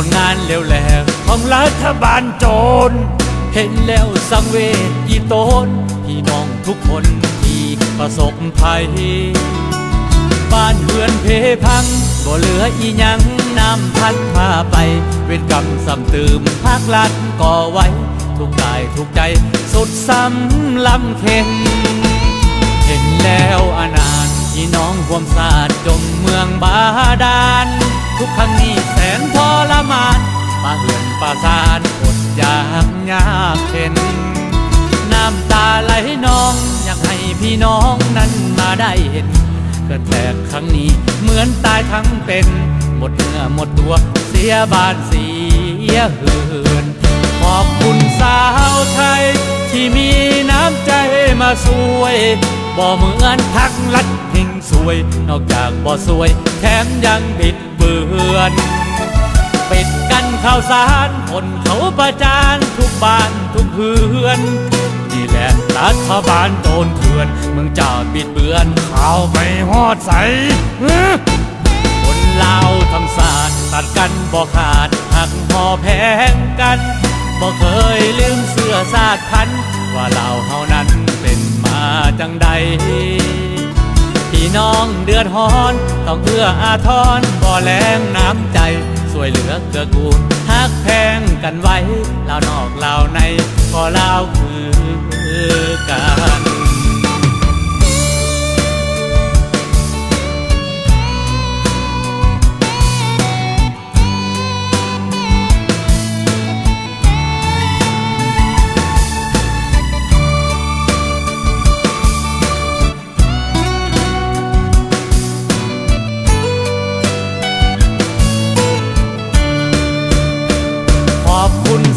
ลงานเร็วแหลกของรัฐบาลโจรเห็นแล้วสังเวชอีโตนพี่น้องทุกคนที่ประสบภัยบ้านเรือนเพพังบ่เหลืออีหยังน้ำพัดพาไปเวรกรรมซ้ำเติมภาครัฐก่อไว้ทุกกายทุกใจสุดซ้ำลำเค็งเห็นแล้วอนาถพี่น้องห่วมศาสตร์จมเมืองบาดาลทุกครั้งนี้แสนทรมานป่าเหือนป่าซานอดอยากยากเข็นน้ำตาไหลนองอยากให้พี่น้องนั้นมาได้เห็นเกิดแตกครั้งนี้เหมือนตายทั้งเป็นหมดเนื้อหมดตัวเสียบ้านเสียเหือนขอบคุณสาวไทยที่มีน้ำใจมาช่วยบ่เหมือนพักลัดเฮงสวยนอกจากบ่สวยแถมยังบิดเบือนปิดกันข่าวสารคนเขาประจานทุกบ้านทุกเฮือนนี่แหละรัฐบาลโจรเถื่อนเมืองจ่าบิดเบือนข่าวไม่ฮอดใสคนลาวทำศาสตร์ตัดกันบ่ขาดหักพอแพงกันบ่เคยลืมเสื้อชาติพันธุ์ว่าลาวเฮานั้นเป็นมาจังใดพี่น้องเดือดร้อนต้องเอื้ออาทรบ่แลงน้ำใจช่วยเหลือเกื้อกูลฮักแพงกันไว้ลาวนอกลาวในก็ลาวคือกัน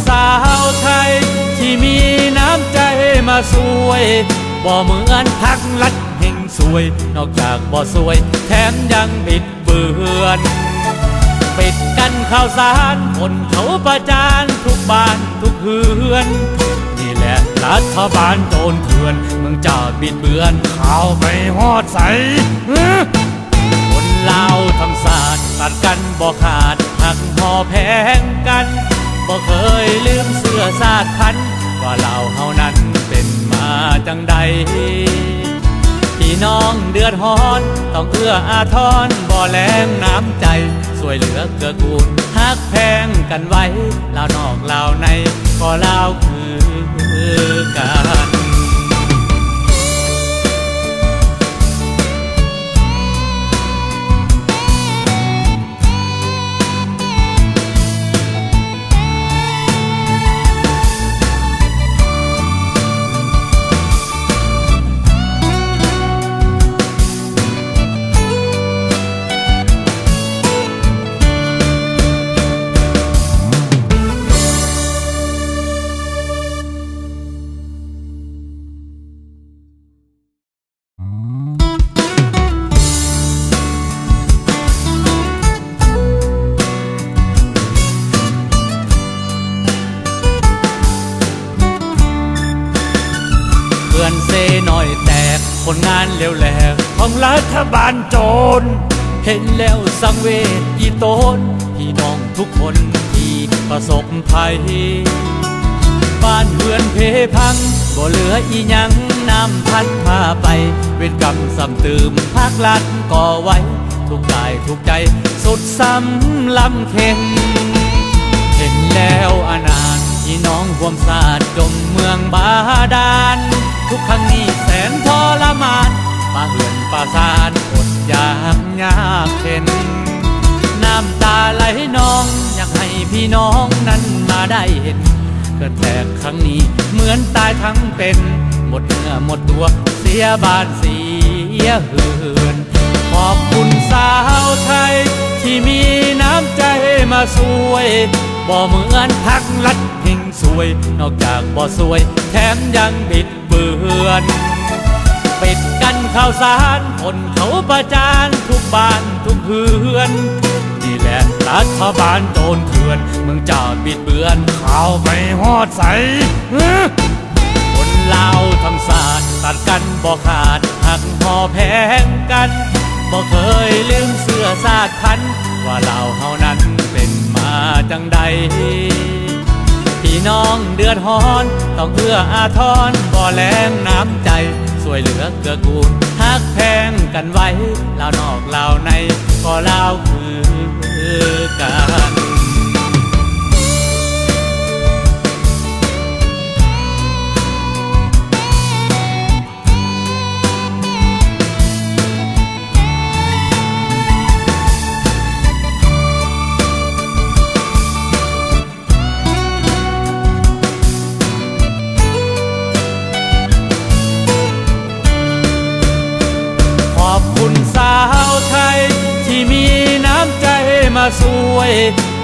สาวไทยที่มีน้ำใจมาช่วยบ่เหมือนพักลัดเฮงสวยนอกจากบ่สวยแถมยังบิดเบือนปิดกันข่าวสารคนเขาประจานทุกบ้านทุกเฮือนนี่แหละรัฐบาลโจรเถื่อนเมืองจ่าบิดเบือนข่าวไม่ฮอดใสคนลาวทำศาสตร์ตัดกันบ่ขาดหักพอแพงกันบ่เคยลืมเสื้อชาติพันธุ์ว่าลาวเฮานั้นเป็นมาจังใดพี่น้องเดือดร้อนต้องเอื้ออาทรบ่แลงน้ำใจช่วยเหลือเกื้อกูลฮักแพงกันไว้ลาวนอกลาวในก็ลาวคือกันเพื่อนเซหน่อยแตกคนงานเร็วแหลกของรัฐบาลโจรเห็นแล้วสังเวชอีโตนพี่น้องทุกคนที่ประสบภัยบ้านเรือนเพพังบ่เหลืออีหยังน้ำพัดพาไปเวรกรรมซ้ำเติมภาครัฐก่อไว้ทุกกายทุกใจสุดซ้ำลำเค็งเห็นแล้วอนาถพี่น้องห่วมศาสตร์จมเมืองบาดาลทุกครั้งนี้แสนทรมานป่าเหือนป่าซานอดอยากยากเข็นน้ำตาไหลนองอยากให้พี่น้องนั้นมาได้เห็นเกิดแตกครั้งนี้เหมือนตายทั้งเป็นหมดเนื้อหมดตัวเสียบ้านเสียเหือนขอบคุณสาวไทยที่มีน้ำใจมาช่วยบ่เหมือนพักลัดเฮงสวยนอกจากบ่สวยแถมยังบิดเบือนปิดกันข่าวสารคนเขาประจานทุกบ้านทุกเฮือนนี่แหละรัฐบาลโจรเถื่อนเมืองจ่าบิดเบือนข่าวไม่ฮอดใสคนลาวทำศาสตร์ตัดกันบ่ขาดหักพอแพงกันบ่เคยลืมเสื้อชาติพันธุ์ว่าลาวเฮานั้นเป็นมาจัง จังใดพี่น้องเดือดร้อนต้องเอื้ออาทรบ่แลงน้ำใจช่วยเหลือเกื้อกูลฮักแพงกันไว้ลาวนอกลาวในก็ลาวคือกันขอบคุณสาวไทยที่มีน้ำใจมาสวย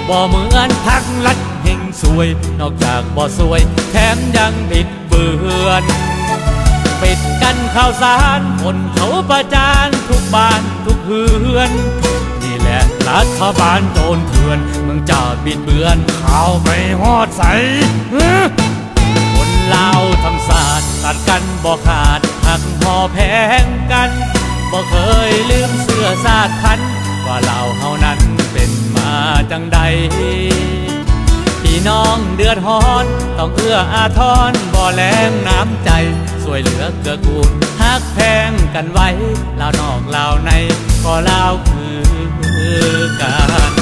บ่เหมือนพักลัดเฮงสวยนอกจากบ่สวยแถมยังบิดเบือนปิดกันข่าวสารคนเขาประจานทุกบ้านทุกเฮือนนี่แหละรัฐบาลโจรเถื่อนมึงจะบิดเบือนข่าวไปฮอดใสคนลาวทำศาสตร์ตัดกันบ่ขาดหักพอแพงกันบ่เคยลืมเสื้อชาติพันธุ์ว่าเราเฮานั้นเป็นมาจังใดพี่น้องเดือดร้อนต้องเอื้ออาทรบ่แลงน้ำใจช่วยเหลือเกื้อกูลฮักแพงกันไว้ลาวนอกลาวในก็ลาวคือกัน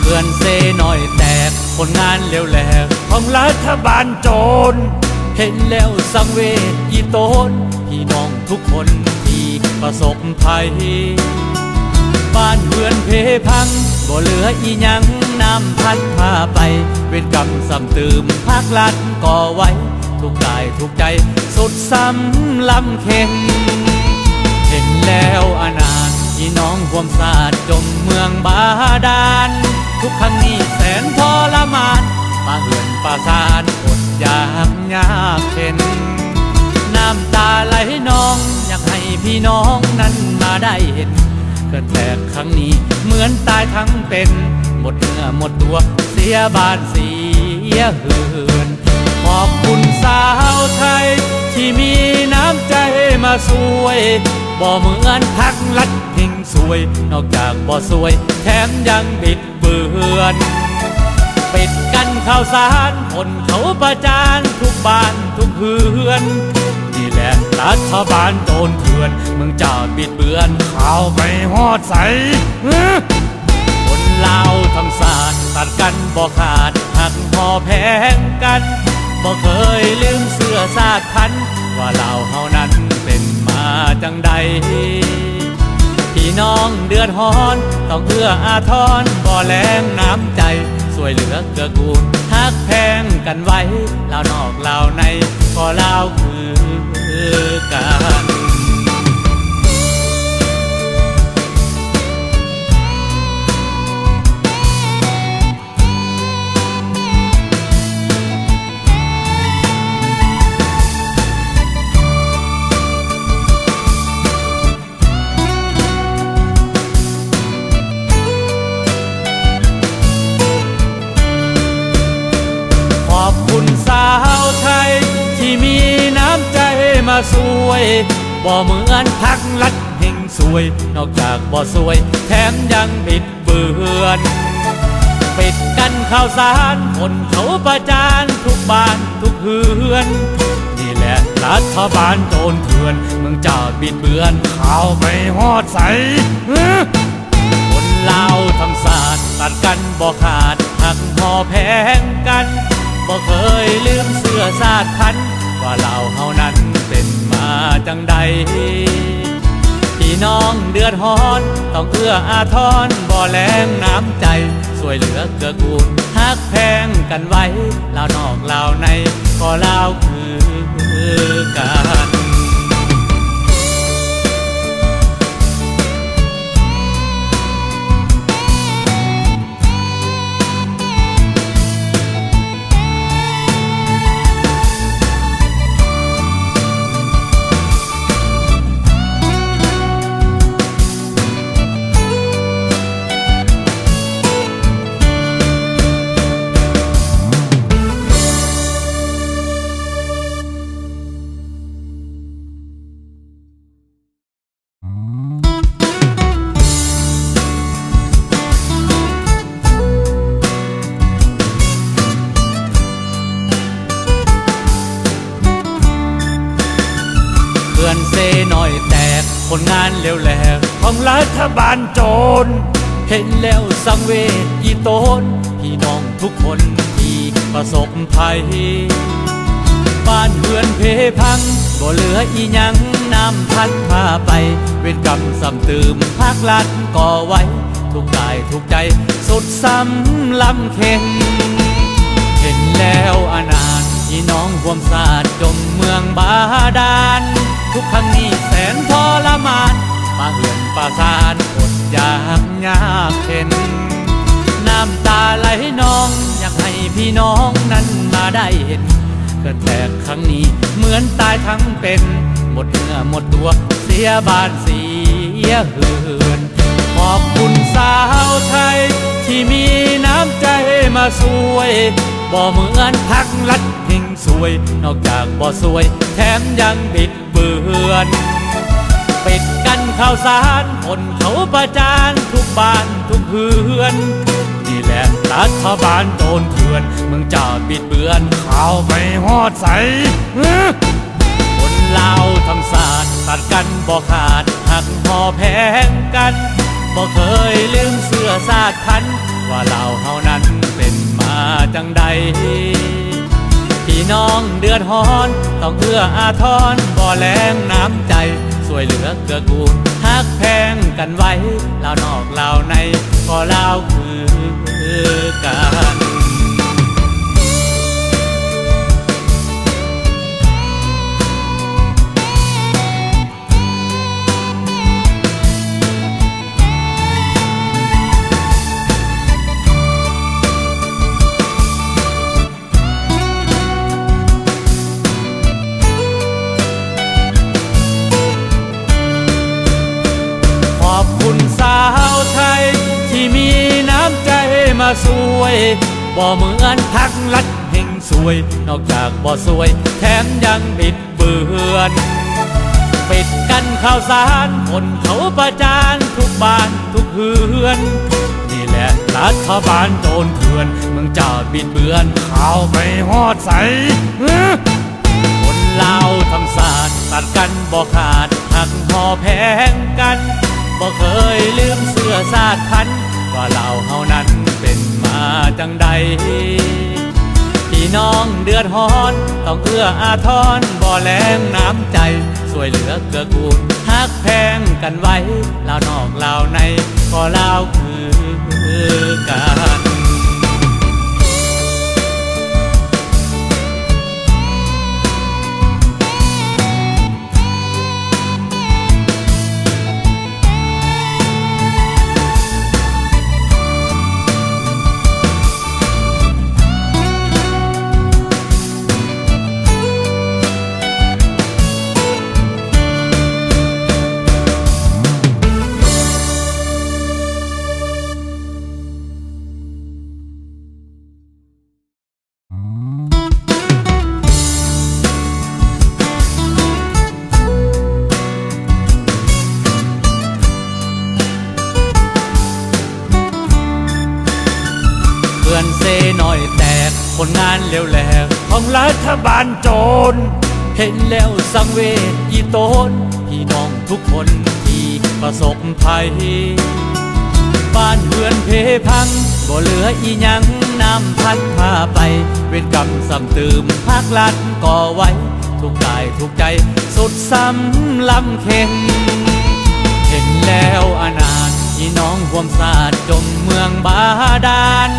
เพื่อนเซหน่อยแตกผลงานเร็วแหลกของรัฐบาลโจรเห็นแล้วสังเวชอีโตนพี่น้องทุกคนที่ประสบภัยบ้านเรือนเพพังบ่เหลืออีหยังน้ำพัดพาไปเวรกรรมซ้ำเติมภาครัฐก่อไว้ทุกกายทุกใจสุดซ้ำลำเค็งเห็นแล้วอนาถพี่น้องห่วมศาสตร์จมเมืองบาดาลทุกครั้งนี้แสนทรมานป่าเหือนป่าซานอดอยากยากเข็นน้ำตาไหลนองอยากให้พี่น้องนั้นมาได้เห็นเกิดแตกครั้งนี้เหมือนตายทั้งเป็นหมดเนื้อหมดตัวเสียบ้านเสียเหือนขอบคุณสาวไทยที่มีน้ำใจมาสวยบ่เหมือนพักลัดเฮงสวยนอกจากบ่สวยแถมยังบิดเบือนปิดกันข่าวสารคนเขาประจานทุกบ้านทุกเฮือนนี่แหละรัฐบาลโจรเถื่อนมึงจะบิดเบือนข่าวไปฮอดใสคนลาวทำศาสตร์ตัดกันบ่ขาดหักพอแพงกันบ่เคยลืมเสื้อชาติพันธุ์ว่าลาวเฮานั้นเป็นมาจังใดพี่น้องเดือดร้อนต้องเอื้ออาทรบ่แลงน้ำใจช่วยเหลือเกื้อกูลฮักแพงกันไว้ลาวนอกลาวในก็ลาวคือกัน มาสวยบ่เหมือนพักลัดเฮงสวยนอกจากบ่สวยแถมยังบิดเบือนปิดกันข่าวสารคนเขาประจานทุกบ้านทุกเฮือนนี่แหละรัฐบาลโจรเถื่อนมึงจะบิดเบือนข่าวไปฮอดใสคนลาวทำศาสตร์ตัดกันบ่ขาดหักพอแพงกันบ่เคยลืมเสื้อชาติพันธุ์ว่าลาวเฮานั้นเป็นมาจังใดพี่ พี่น้องเดือดร้อนต้องเอื้ออาทรบ่แลงน้ำใจสวยเหลือเกื้อกูลฮักแพงกันไว้ลาวนอกลาวในก็ลาวคือกันเพื่อนเซหน่อยแตกคนงานเร็วแหลกของรัฐบาลโจรเห็นแล้วสังเวชอีโตนพี่น้องทุกคนที่ประสบภัยบ้านเรือนเพพังบ่เหลืออีหยังน้ำพัดพาไปเวรกรรมซ้ำเติมภาครัฐก่อไว้ทุกกายทุกใจสุดซ้ำลำเค็งเห็นแล้วอนาถพี่น้องห่วมศาสตร์จมเมืองบาดาลทุกครั้งนี้แสนทรมานป่าเหือนป่าซานอดอยากยากเข็นน้ำตาไหลนองอยากให้พี่น้องนั้นมาได้เห็นเกิดแตกครั้งนี้เหมือนตายทั้งเป็นหมดเนื้อหมดตัวเสียบ้านเสียเหือนขอบคุณสาวไทยที่มีน้ำใจมาช่วยบ่เหมือนพักลัดหิ่งสวยนอกจากบ่สวยแถมยังบิดเบือนปิดกันข่าวสารคนเขาประจานทุกบ้านทุกเฮือนนี่แหละรัฐบาลโดนเถื่อนมึงจะบิดเบือนข่าวไม่ฮอดใสคนลาวทำศาสตร์ตัดกันบ่ขาดหักหอแพงกันบ่เคยลืมเสื้อชาติพันธุ์ว่าลาวเฮานั้นเป็นมาจังใดพี่น้องเดือดร้อนต้องเอื้ออาทรบ่แลงน้ำใจสวยเหลือเกื้อกูลฮักแพงกันไว้ลาวนอกลาวในก็ลาวคือกันขอบคุณสาวไทยที่มีน้ำใจมาช่วยบ่เหมือนพักลัดเฮงสวยนอกจากบ่สวยแถมยังบิดเบือนปิดกันข่าวสารคนเขาประจานทุกบ้านทุกเฮือนนี่แหละรัฐบาลโจรเถื่อนมึงจะบิดเบือนข่าวไม่ฮอดใสคนลาวทำศาสตร์ตัดกันบ่ขาดหักหอแพงกันบ่เคยลืมเสื้อชาติพันธุ์ว่าลาวเฮานั้นเป็นมาจังใดพี่น้องเดือดร้อนต้องเอื้ออาทรบ่แลงน้ำใจสวยเหลือเกื้อกูลฮักแพงกันไว้ลาวนอกลาวในก็ลาวคือกัน อนเซหน่อยแตกคนงานเร็วแหลกของรัฐบาลโจรเห็นแล้วสังเวชอีโตนพี่น้องทุกคนที่ประสบภัยบ้านเรือนเพพังบ่เหลืออีหยังน้ำพัดพาไปเวรกรรมซ้ำเติมภาครัฐก่อไว้ทุกกายทุกใจสุดซ้ำลำเค็ง แล้วอนาถที่น้องห่วมศาสตร์จมเมืองบาดาล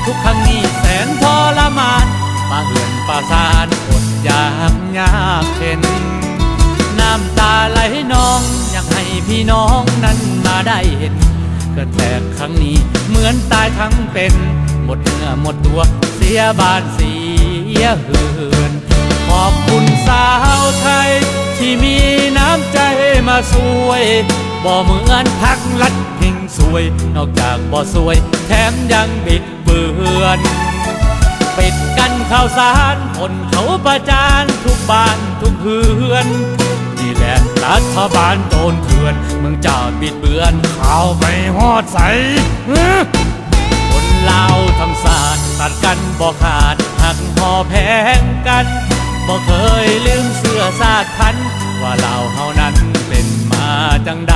ทุกครั้งนี้แสนทรมานป่าเหือนป่าซานอดอยากยากเข็นน้ำตาไหลน้องอยากให้พี่น้องนั้นมาได้เห็นเกิดแต่ครั้งนี้เหมือนตายทั้งเป็นหมดเนื้อหมดตัวเสียบ้านเสียเหือนขอบคุณสาวไทยที่มีน้ำใจมาช่วยบ่เหมือนพักลัดเพ่งสวยนอกจากบ่สวยแถมยังบิดเบือนปิดกันข่าวสารคนเขาประจานทุกบ้านทุกเฮือนนี่แหละรัฐบาลโจรเถื่อนเมืองจ่าบิดเบือนข่าวไม่ฮอดใสคนลาวทำศาสตร์ตัดกันบ่ขาดหักพอแพงกันบ่เคยลืมเสื้อชาติพันธุ์ว่าลาวเฮานั้นเป็นมาจังใด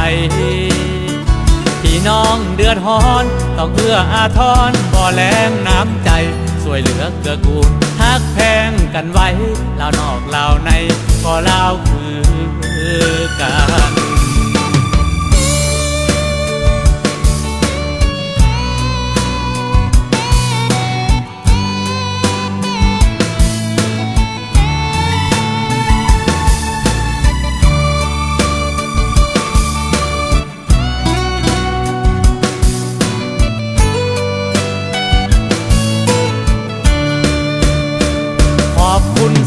พี่น้องเดือดร้อนต้องเอื้ออาทรบ่แลงน้ำใจช่วยเหลือเกื้อกูลฮักแพงกันไว้ลาวนอกลาวในก็ลาวคือกัน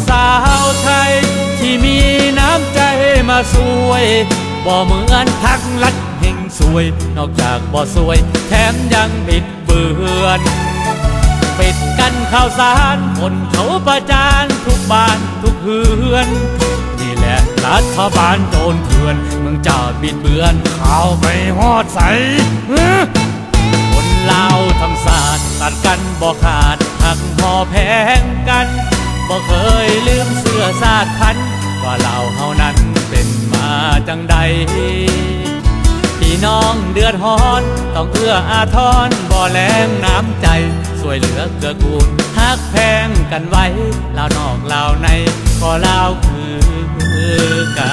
สาวไทยที่มีน้ำใจมาช่วยบ่เหมือนพักลัดเฮงสวยนอกจากบ่สวยแถมยังบิดเบือนปิดกันข่าวสารคนเขาประจานทุกบ้านทุกเฮือนนี่แหละรัฐบาลโจรเถื่อนเมืองจ่าบิดเบือนข่าวไม่ฮอดใสคนลาวทำศาสตร์ตัดกันบ่ขาดหักพอแพงกันบ่เคยลืมเสื้อชาติพันธุ์ว่าลาวเฮานั้นเป็นมาจังใดพี่น้องเดือดร้อนต้องเอื้ออาทรบ่แลงน้ำใจช่วยเหลือเกื้อกูลฮักแพงกันไว้ลาวนอกลาวในก็ลาวคือกั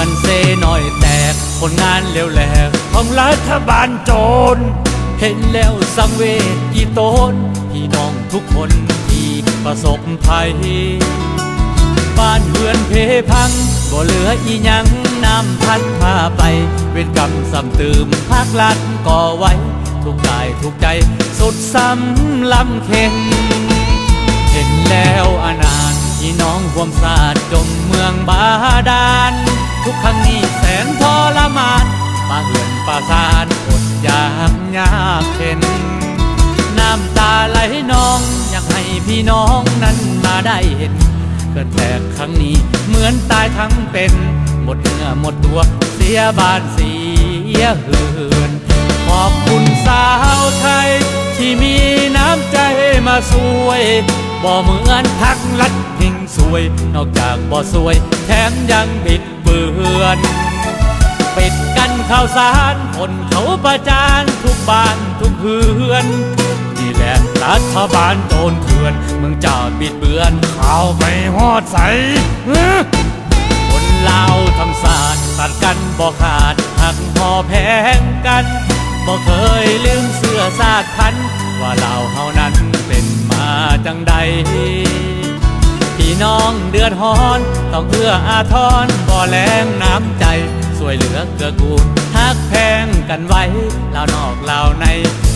นเซหน่อยแตกผลงานเร็วแหลกของรัฐบาลโจรเห็นแล้วสังเวชกี่ตนพี่น้องทุกคนที่ประสบภัยบ้านเรือนเพพังบ่เหลืออีหยังน้ำพัดพาไปเวรกรรมซ้ำเติมภาครัฐก่อไว้ทุกกายทุกใจสุดซ้ำลำเค็งเห็นแล้วอนาถที่น้องห่วมศาสตร์จมเมืองบาดาลทุกครั้งนี้แสนทรมานป่าเหือนป่าซานอดอยากยากเข็นน้ำตาไหลน้องอยากให้พี่น้องนั้นมาได้เห็นเกิดแต่ครั้งนี้เหมือนตายทั้งเป็นหมดเนื้อหมดตัวเสียบ้านเสียเหือนขอบคุณสาวไทยที่มีน้ำใจมาช่วยบ่เหมือนพักลัดเพ่งสวยนอกจากบ่สวยแถมยังบิดเบือนปิดกันข่าวสารคนเขาประจานทุกบ้านทุกเฮือนนี่แหละรัฐบาลโจรเถื่อนเมืองจ่าบิดเบือนข่าวไม่ฮอดใสคนลาวทำศาสตร์ตัดกันบ่ขาดหักพอแพงกันบ่เคยลืมเสื้อชาติพันธุ์ว่าลาวเฮานั้นเป็นมาจังใดพี่น้องเดือดร้อนต้องเอื้ออาทรบ่แลงน้ำใจช่วยเหลือเกื้อกูลฮักแพงกันไว้ลาวนอกลาวใน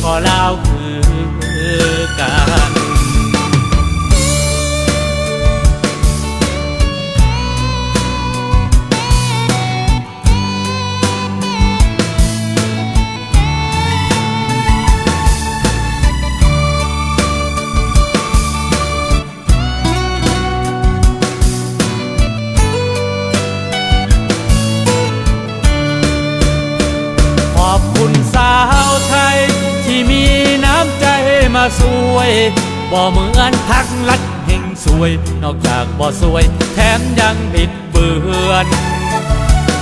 ก็ลาวคือกัน สวยบ่เหมือนพักลัดเฮงสวยนอกจากบ่สวยแถมยังบิดเบือน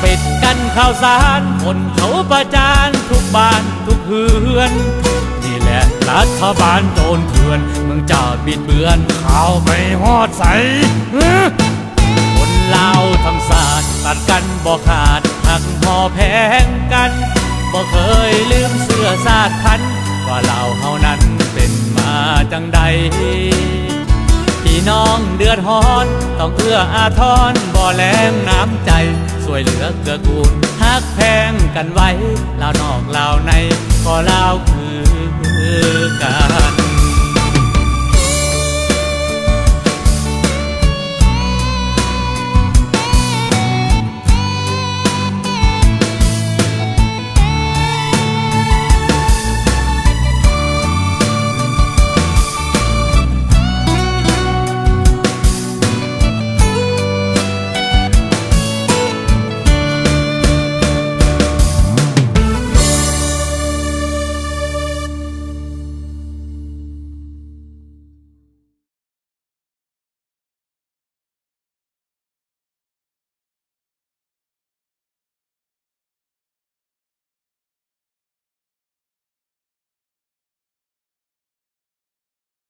ปิดกันข่าวสารคนเขาประจานทุกบ้านทุกเฮือนนี่แหละรัฐบาลโจรเถื่อนมึงจะบิดเบือนข่าวไปฮอดใสคนลาวทั้งศาสตร์ตัดกันบ่ขาดหักหอแพงกันบ่เคยลืมเสื้อชาติพันธุ์ว่าลาวเฮานั้นเป็นมาจังใดพี่น้องเดือดร้อนต้องเอื้ออาทรบ่แลงน้ำใจช่วยเหลือเกื้อกูลฮักแพงกันไว้ลาวนอกลาวในก็ลาวคือกัน